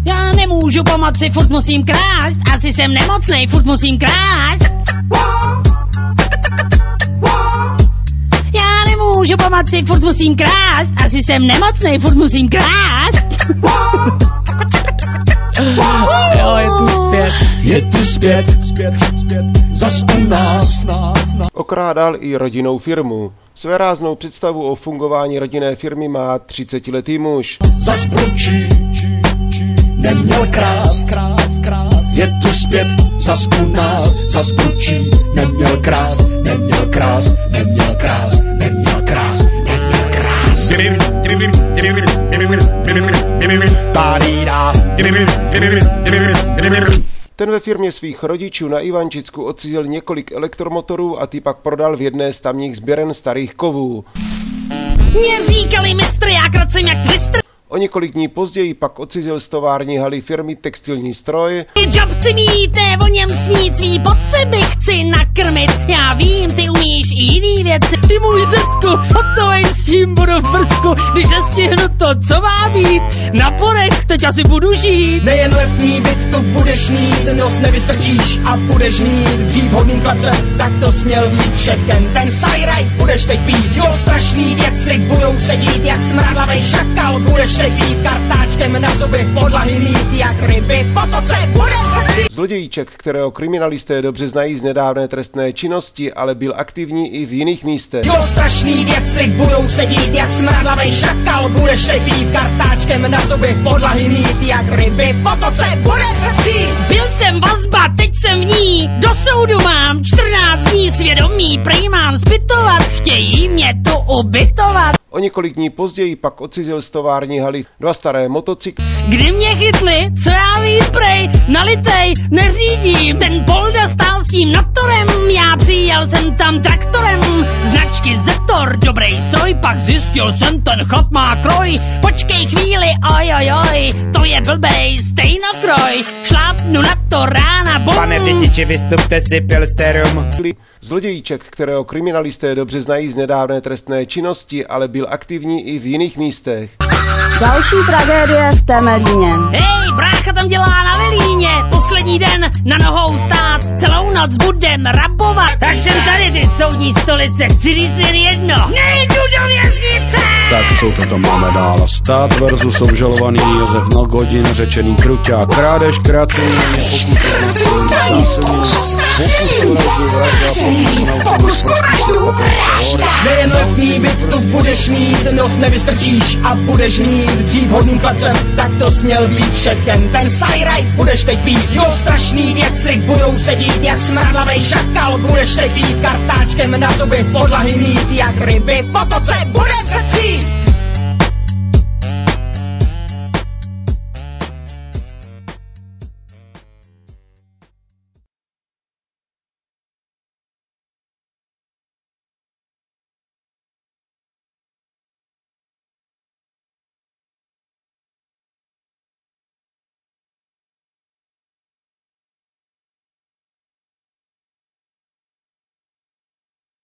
Já nemůžu pomoci, furt musím krást, asi jsem nemocnej, furt musím krást. Já nemůžu pomoci, furt musím krást, asi jsem nemocnej, furt musím krást. Jo, je tu zpět, zas u nás. Okrádal i rodinnou firmu. Svéráznou představu o fungování rodinné firmy má 30letý muž. Zas průčí, neměl krás. Je tu zpět, zas u nás. Zas průčí, neměl krás. Ten ve firmě svých rodičů na Ivančicku odcizil několik elektromotorů a ty pak prodal v jedné z tamních sběren starých kovů. Mě říkali mistr, já kracím jak twistr. O několik dní později pak odcizil z tovární haly firmy textilní stroj. Job chci mít, ne o něm snít, svý potřeby chci nakrmit. Já vím, ty umíš i jiný věci. Ty můj zecku, hotovej s tím budu v prsku. Když nestihnu to, co má být, na porech teď asi budu žít. Nejen letní byt tu budeš mít, nos nevystrčíš a budeš mít dřív hodným klacem, tak to směl být všechen. Ten sajrajt budeš teď pít, jo, strašný věci budou sedít, jak smradlavej šakal budeš teď pít, kartáčkem na zuby podlahy mít, jak ryby po to, co budeš hrčit. Zlodějíček, kterého kriminalisté dobře znají z nedávné trestné činnosti, ale byl aktivní i v jiných místech. Jo, strašný věci budou sedít, jak smradlavej šakal budeš teď pít, kartáčkem na zuby podlahy mít, jak ryby po to, co budeš hrčit. Byl jsem vazba, teď jsem v ní, do soudu mám 14 dní svědomí, prej mám zbytovat, chtějí mě tu ubytovat. O několik dní později pak odcizil z tovární haly 2 staré motocykly. Kdy mě chytli, co já vím, prej, nalitej, neřídím. Ten Polda stál s tím motorem, já přijel jsem tam traktorem. Značky Zetor, dobrý stroj, pak zjistil jsem, ten chlap má kroj. Počkej chvíli, oj, to je blbej stejnokroj. Šlápnu na to rána, bum. Pane řidiči, vystupte si Pilsterum. Zlodějíček, kterého kriminalisté dobře znají z nedávné trestné činnosti, ale byl aktivní i v jiných místech. Další tragédie v Temelíně. Hej, brácha tam dělá na Velíně, poslední den na nohou stát, celou noc budem rabovat. Tak jsem tady, ty soudní stolice, chci říct jen jedno, nejdu do věznice! Tak co to máme dál? Stát versus obžalovaný Josef Nogodin, řečený kruťák, krádež, krácení, Nejen letní byt tu budeš mít, nos nevystrčíš a budeš mít dřív hodným klacem, tak to směl být všechen. Ten sajrajt budeš teď pít, jo, strašný věci budou sedít, jak smradlavej šakal budeš teď pít, kartáčkem na zuby podlahy mít, jak ryby po to, co budeš hrčít.